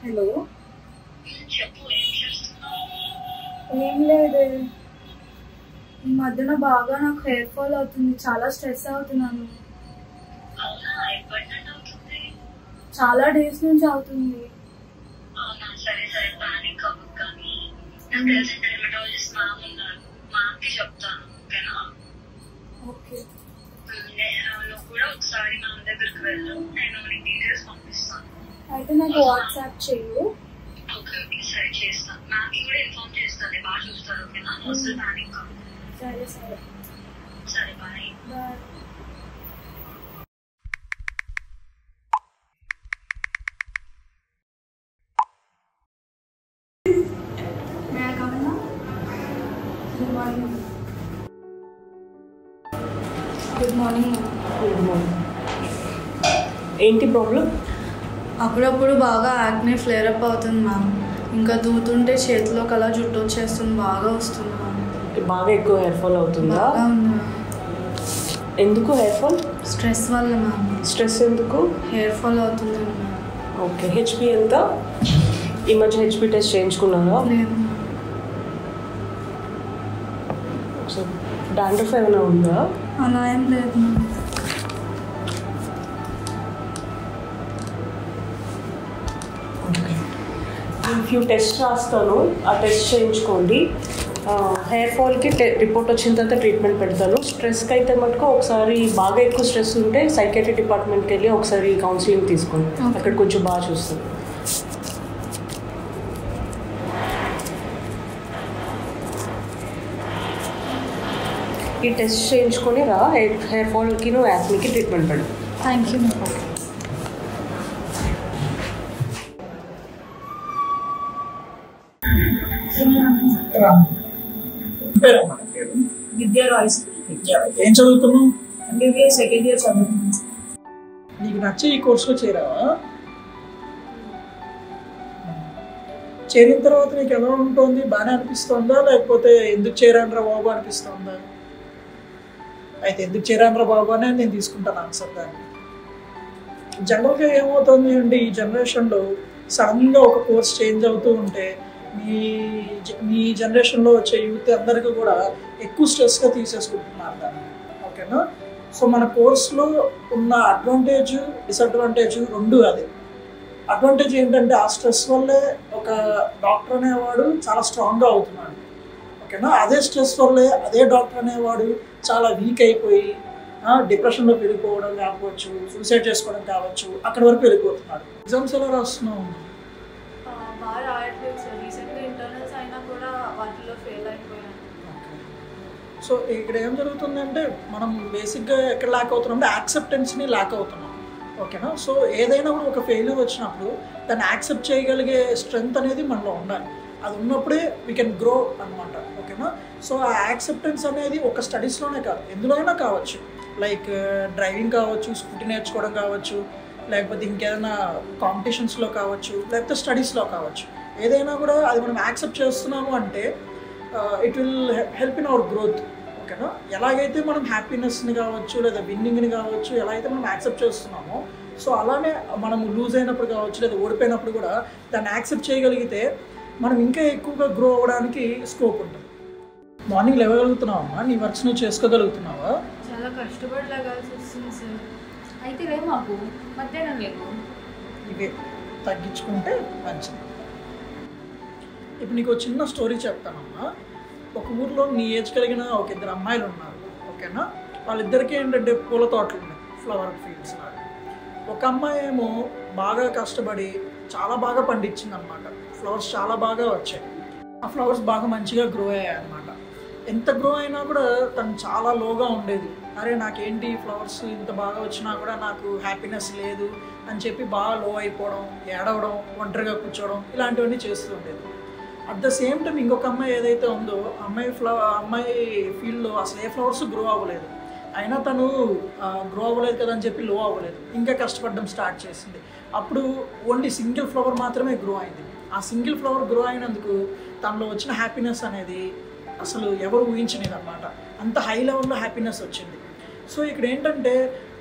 Hello. చెప్పు, ఏం చేస్తున్నావు? ఏం లేదు, ఈ మధ్యన బాగా నాకు హెయిర్ ఫాల్ అవుతుంది, చాలా స్ట్రెస్ అవుతున్నాను. అవునా, ఎప్పటి నుండి అవుతుంది? చాలా డేస్ నుంచి అవుతుంది. అవునా, సరే సరే, పానిక్ అవ్వకు. కానీ నాకు తెలిసిన డెర్మటాలజిస్ట్ మ్యామ్ ఉన్నారు, మ్యామ్కి చెప్తాను. ఓకేనా? ఓకే. నువ్వు కూడా ఒకసారి మ్యామ్ దగ్గరికి వెళ్ళు, నేను నీకు డీటెయిల్స్ పంపిస్తాను. అయితే నాకు వాట్సాప్ చెయ్యి. ఓకే ఓకే, సరే చేస్తాను. మ్యామ్కి కూడా ఇన్ఫార్మ్ చేస్తాను, బాగా చూస్తారు. ఓకేనా? అసలు పానిక్ అవ్వకు. సరే సరే, సరే, bye. Bye. Good morning. Good morning. Good morning. ఏంటి ప్రాబ్లం? అప్పుడప్పుడు బాగా యాక్నే ఫ్లేర్ అప్ అవుతుంది మ్యామ్. ఇంకా దూతుంటే చేతిలోకి అలా జుట్టు వచ్చేస్తుంది, బాగా వస్తుంది మ్యామ్. బాగా ఎక్కువ హెయిర్ ఫాల్ అవుతుందా? బాగా ఉంది మ్యామ్. ఎందుకు హెయిర్ ఫాల్? స్ట్రెస్ వల్ల మ్యామ్. స్ట్రెస్ ఎందుకు? హెయిర్ ఫాల్ అవుతుంది మ్యామ్. ఓకే, హెచ్పి ఎంత? ఈ మధ్య హెచ్పి టెస్ట్ చేయించుకున్నారా? లేదు మ్యామ్. ఒకసారి డాండ్రఫ్ ఏమైనా ఉందా? అలా ఏం లేదు మ్యామ్. ఫ్యూ టెస్ట్ రాస్తాను, ఆ టెస్ట్ చేయించుకోండి. హెయిర్ ఫాల్కి రిపోర్ట్ వచ్చిన తర్వాత ట్రీట్మెంట్ పెడతాను. స్ట్రెస్కి అయితే మటుకు ఒకసారి బాగా ఎక్కువ స్ట్రెస్ ఉంటే సైకాట్రీ డిపార్ట్మెంట్కి వెళ్ళి ఒకసారి కౌన్సిలింగ్ తీసుకోండి, అక్కడ కొంచెం బాగా చూస్తాను. ఈ టెస్ట్ చేయించుకొని రా, హెయిర్ ఫాల్కి యాక్నీకి ట్రీట్మెంట్ పెడతాను. Thank you ma'am. విద్యా రాయ్స్. ఏం చదువుతున్నావు? ఎంబీబీఎస్ సెకండ్ ఇయర్ చదువుతున్నాను. నీకు నచ్చే ఈ కోర్సులో చేరావా? చేరిన తర్వాత నీకు ఎలా ఉంటుంది? బాగానే అనిపిస్తుందా, లేకపోతే ఎందుకు చేరానరా బాబు అనిపిస్తుందా? అయితే ఎందుకు చేరానరా బాబు అనే నేను తీసుకుంటాను ఆన్సర్. దాన్ని జనరల్గా ఏమవుతుంది అంటే ఈ జనరేషన్లో సడన్గా ఒక కోర్స్ చేంజ్ అవుతూ ఉంటే మీ జనరేషన్లో వచ్చే యూత్ అందరికీ కూడా ఎక్కువ స్ట్రెస్గా తీసేసుకుంటున్నారు దాన్ని. ఓకేనా? సో మన కోర్సులో ఉన్న అడ్వాంటేజ్ డిసడ్వాంటేజ్ రెండు అదే. అడ్వాంటేజ్ ఏంటంటే ఆ స్ట్రెస్ వల్లే ఒక డాక్టర్ అనేవాడు చాలా స్ట్రాంగ్గా అవుతున్నాడు. ఓకేనా? అదే స్ట్రెస్ వల్లే అదే డాక్టర్ అనేవాడు చాలా వీక్ అయిపోయి డిప్రెషన్లో వెళ్ళిపోవడం కావచ్చు, సూసైడ్ చేసుకోవడం కావచ్చు, అక్కడి వరకు వెళ్ళిపోతున్నాడు. ఎగ్జామ్స్ ఎలా రాస్తున్నావు? బాగా రాయట్లేదు సార్. రీసెంట్గా ఇంటర్నల్స్ అయినా కూడా వాటిలో ఫెయిల్ అయిపోయాను. సో ఇక్కడ ఏం జరుగుతుందంటే మనం బేసిక్గా ఎక్కడ ల్యాక్ అవుతున్నాం అంటే యాక్సెప్టెన్స్ని ల్యాక్ అవుతున్నాం. ఓకేనా? సో ఏదైనా కూడా ఒక ఫెయిల్యూర్ వచ్చినప్పుడు దాన్ని యాక్సెప్ట్ చేయగలిగే స్ట్రెంగ్త్ అనేది మనలో ఉండాలి. అది ఉన్నప్పుడే వీ కెన్ గ్రో అనమాట. ఓకేనా? సో ఆ యాక్సెప్టెన్స్ అనేది ఒక స్టడీస్లోనే కాదు, ఎందులో అయినా కావచ్చు. లైక్ డ్రైవింగ్ కావచ్చు, స్కూటీ నేర్చుకోవడం కావచ్చు, లేకపోతే ఇంకేదైనా కాంపిటీషన్స్లో కావచ్చు, లేకపోతే స్టడీస్లో కావచ్చు. ఏదైనా కూడా అది మనం యాక్సెప్ట్ చేస్తున్నాము అంటే it will help in our growth. ఓకేనా? ఎలాగైతే మనం హ్యాపీనెస్ని కావచ్చు లేదా విన్నింగ్ని కావచ్చు ఎలా అయితే మనం యాక్సెప్ట్ చేస్తున్నామో, సో అలానే మనం లూజ్ అయినప్పుడు కావచ్చు లేదా ఓడిపోయినప్పుడు కూడా దాన్ని యాక్సెప్ట్ చేయగలిగితే మనం ఇంకా ఎక్కువగా గ్రో అవ్వడానికి స్కోప్ ఉంటుంది. మార్నింగ్ లేవగలుగుతున్నావమ్మా? నీ వర్క్స్ నువ్వు చేసుకోగలుగుతున్నావా? చాలా కష్టపడి లగాల్సి వస్తుంది సార్. అయితే రేపు మాకు మధ్యాహ్నం లేవు. ఇవే తగ్గించుకుంటే మంచిది. ఇప్పుడు నీకు చిన్న స్టోరీ చెప్తానమ్మా. ఒక ఊర్లో నీ ఏజ్ కలిగిన ఒక ఇద్దరు అమ్మాయిలు ఉన్నారు. ఓకేనా? వాళ్ళిద్దరికీ ఏంటంటే పూల తోటలు ఉన్నాయి, ఫ్లవర్ ఫీల్డ్స్ లాగా. ఒక అమ్మాయి ఏమో బాగా కష్టపడి చాలా బాగా పండించింది అనమాట. ఫ్లవర్స్ చాలా బాగా వచ్చాయి. ఆ ఫ్లవర్స్ బాగా మంచిగా గ్రో అయ్యాయి అనమాట. ఎంత గ్రో అయినా కూడా తను చాలా లోగా ఉండేది. అరే నాకేంటి ఫ్లవర్స్ ఇంత బాగా వచ్చినా కూడా నాకు హ్యాపీనెస్ లేదు అని చెప్పి బాగా లో అయిపోవడం, ఏడవడం, ఒంటరిగా కూర్చోవడం ఇలాంటివన్నీ చేస్తూ ఉండేది. అట్ ద సేమ్ టైం ఇంకొక అమ్మాయి ఏదైతే ఉందో అమ్మాయి ఫీల్డ్లో అసలు ఏ ఫ్లవర్స్ గ్రో అవ్వలేదు. అయినా తను గ్రో అవ్వలేదు కదా అని చెప్పి లో అవ్వలేదు, ఇంకా కష్టపడడం స్టార్ట్ చేసింది. అప్పుడు ఓన్లీ సింగిల్ ఫ్లవర్ మాత్రమే గ్రో అయింది. ఆ సింగిల్ ఫ్లవర్ గ్రో అయినందుకు తనలో వచ్చిన హ్యాపీనెస్ అనేది అసలు ఎవరు ఊహించలేదు అనమాట. అంత హై లెవెల్లో హ్యాపీనెస్ వచ్చింది. సో ఇక్కడ ఏంటంటే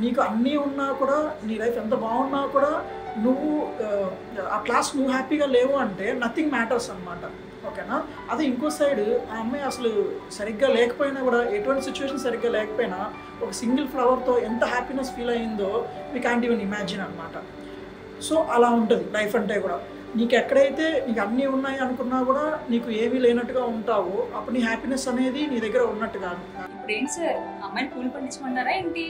నీకు అన్నీ ఉన్నా కూడా, నీ లైఫ్ ఎంత బాగున్నా కూడా నువ్వు ఆ క్లాస్ నువ్వు హ్యాపీగా లేవు అంటే నథింగ్ మ్యాటర్స్ అనమాట. ఓకేనా? అదే ఇంకో సైడ్ ఆ అమ్మాయి అసలు సరిగ్గా లేకపోయినా కూడా, ఎటువంటి సిచ్యువేషన్ సరిగ్గా లేకపోయినా ఒక సింగిల్ ఫ్లవర్తో ఎంత హ్యాపీనెస్ ఫీల్ అయ్యిందో వీ క్యాంట్ ఈవెన్ ఇమాజిన్ అనమాట. సో అలా ఉంటుంది లైఫ్ అంటే కూడా. నీకు ఎక్కడైతే నీకు అన్నీ ఉన్నాయి అనుకున్నా కూడా నీకు ఏమీ లేనట్టుగా ఉంటావో అప్పుడు నీ హ్యాపీనెస్ అనేది నీ దగ్గర ఉన్నట్టు కాదు. ఇప్పుడు ఏంటి సార్, అమ్మాయిని పూలు పండించమన్నారా ఏంటి?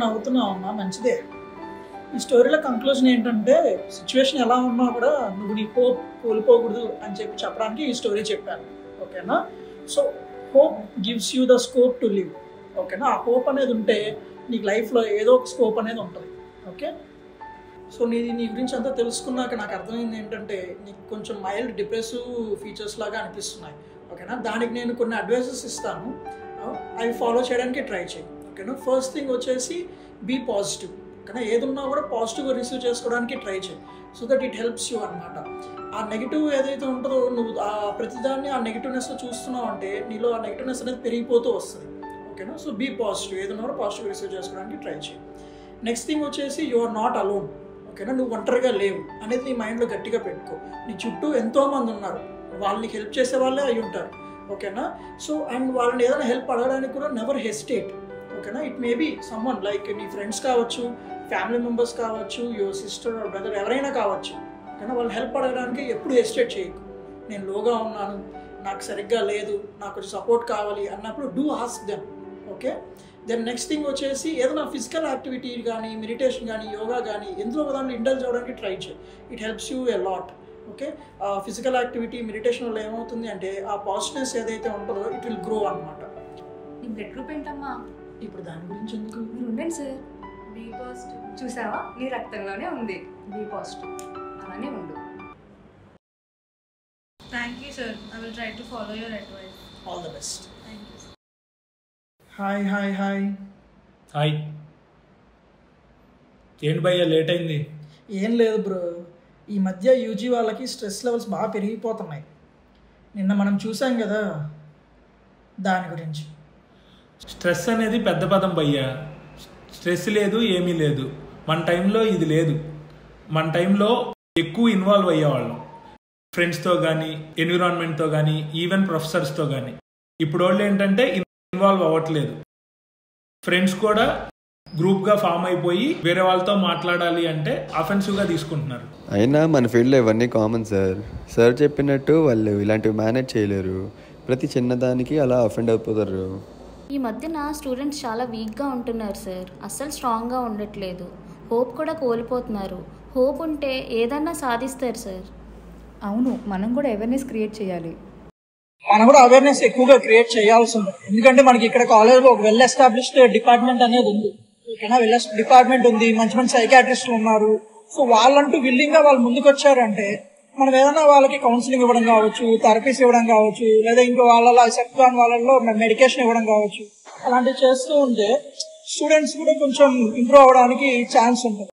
నవ్వుతున్నావు అమ్మా, మంచిదే. ఈ స్టోరీలో కంక్లూజన్ ఏంటంటే సిచ్యువేషన్ ఎలా ఉన్నా కూడా నువ్వు నీ హోప్ కోల్పోకూడదు అని చెప్పడానికి ఈ స్టోరీ చెప్పాను. ఓకేనా? So hope gives you the scope to live. ఓకేనా? ఆ హోప్ అనేది ఉంటే నీకు లైఫ్లో ఏదో ఒక స్కోప్ అనేది ఉంటుంది. ఓకే? సో నీ గురించి అంతా తెలుసుకున్నాక నాకు అర్థమైంది ఏంటంటే నీకు కొంచెం మైల్డ్ డిప్రెసివ్ ఫీచర్స్ లాగా అనిపిస్తున్నాయి. ఓకేనా? దానికి నేను కొన్ని అడ్వైజెస్ ఇస్తాను, అవి ఫాలో చేయడానికి ట్రై చేయి. ఓకేనా? ఫస్ట్ థింగ్ వచ్చేసి బీ పాజిటివ్. ఓకేనా? ఏదున్నా కూడా పాజిటివ్గా రిసీవ్ చేసుకోవడానికి ట్రై చేయి, so that it helps you అనమాట. ఆ నెగిటివ్ ఏదైతే ఉంటుందో నువ్వు ఆ ప్రతిదాన్ని ఆ నెగిటివ్నెస్లో చూస్తున్నావు అంటే నీలో ఆ నెగిటివ్నెస్ అనేది పెరిగిపోతూ వస్తుంది. ఓకేనా? సో బీ పాజిటివ్, ఏదన్నా కూడా పాజిటివ్ రిసీవ్ చేసుకోవడానికి ట్రై చేయి. నెక్స్ట్ థింగ్ వచ్చేసి యు ఆర్ నాట్ అలోన్. ఓకేనా? నువ్వు ఒంటరిగా లేవు అనేది నీ మైండ్లో గట్టిగా పెట్టుకో. నీ చుట్టూ ఎంతోమంది ఉన్నారు, వాళ్ళని హెల్ప్ చేసే వాళ్ళే అయి ఉంటారు. ఓకేనా? సో అండ్ వాళ్ళని ఏదైనా హెల్ప్ అడగడానికి కూడా నెవర్ హెసిటేట్. ఓకేనా? It may be someone like నీ ఫ్రెండ్స్ కావచ్చు, ఫ్యామిలీ మెంబర్స్ కావచ్చు, యువర్ సిస్టర్ ఆర్ బ్రదర్, ఎవరైనా కావచ్చు. ఓకేనా? వాళ్ళు హెల్ప్ అడగడానికి ఎప్పుడు హెసిటేట్ చేయకు. నేను లోగా ఉన్నాను, నాకు సరిగ్గా లేదు, నాకు కొంచెం సపోర్ట్ కావాలి అన్నప్పుడు do ask them. Okay? Then next thing వచ్చేసి ఏదైనా ఫిజికల్ యాక్టివిటీ కానీ, మెడిటేషన్ కానీ, యోగా కానీ ఎందులో ఒక దాంట్లో ఇండల్జ్ అవ్వడానికి ట్రై చేయి. It helps you a lot. Okay? Physical activity, meditation వల్ల ఏమవుతుంది అంటే ఆ పాజిటివ్నెస్ ఏదైతే ఉంటుందో ఇట్ విల్ గ్రో అనమాట. నీ బ్లడ్ గ్రూప్ ఏంటమ్మా? ఇప్పుడు దాని గురించి ఎందుకు? మీరు ఉండండి సార్. Be positive. చూసావా, నీ రక్తంలోనే ఉంది బీ పాజిటివ్. అలానే ఉండు. Thank you sir, I will try to follow your advice. All the best. Thank you. Hi hi hi. Hi. ఏంటి భయ్యా లేట్ అయింది? ఏం లేదు బ్రో, ఈ మధ్య యూజీ వాళ్ళకి స్ట్రెస్ లెవెల్స్ బాగా పెరిగిపోతున్నాయి. నిన్న మనం చూసాం కదా, దాని గురించి. స్ట్రెస్ అనేది పెద్ద పదం భయ్యా. స్ట్రెస్ లేదు, ఏమీ లేదు. మన టైంలో ఇది లేదు. మన టైంలో ఎక్కువ ఇన్వాల్వ్ అయ్యేవాళ్ళం, ఫ్రెండ్స్తో కానీ, ఎన్విరాన్మెంట్తో కానీ, ఈవెన్ ప్రొఫెసర్స్తో కానీ. ఇప్పుడు వాళ్ళు ఏంటంటే ఇన్వాల్వ్ అవ్వట్లేదు. ఫ్రెండ్స్ కూడా గ్రూప్గా ఫామ్ అయిపోయి వేరే వాళ్ళతో మాట్లాడాలి అంటే అఫెన్సివ్గా తీసుకుంటున్నారు. అయినా మన ఫీల్డ్లో ఇవన్నీ కామన్ సార్. సార్ చెప్పినట్టు వాళ్ళు ఇలాంటివి మేనేజ్ చేయలేరు. ప్రతి చిన్నదానికి అలా అఫెండ్ అయిపోతారు. ఈ మధ్యన స్టూడెంట్స్ చాలా వీక్గా ఉంటున్నారు సార్. అస్సలు స్ట్రాంగ్గా ఉండట్లేదు. హోప్ కూడా కోల్పోతున్నారు. హోప్ ఉంటే ఏదన్నా సాధిస్తారు సార్. అవును, మనం కూడా అవేర్నెస్ క్రియేట్ చేయాలి. మనం కూడా అవేర్నెస్ ఎక్కువగా క్రియేట్ చేయాల్సి ఉంది. ఎందుకంటే మనకి ఇక్కడ కాలేజ్లో ఒక వెల్ ఎస్టాబ్లిష్డ్ డిపార్ట్మెంట్ అనేది ఉంది. ఓకేనా? వెల్ డిపార్ట్మెంట్ ఉంది, మంచి మంచి సైకాట్రిస్టులు ఉన్నారు. సో వాళ్ళంటూ విల్లింగ్గా వాళ్ళు ముందుకు వచ్చారంటే మనం ఏదైనా వాళ్ళకి కౌన్సిలింగ్ ఇవ్వడం కావచ్చు, థెరపీస్ ఇవ్వడం కావచ్చు, లేదా ఇంకో వాళ్ళ సెప్టాన్ వాళ్ళలో మెడికేషన్ ఇవ్వడం కావచ్చు, అలాంటివి చేస్తూ ఉంటే స్టూడెంట్స్ కూడా కొంచెం ఇంప్రూవ్ అవ్వడానికి ఛాన్స్ ఉంటుంది.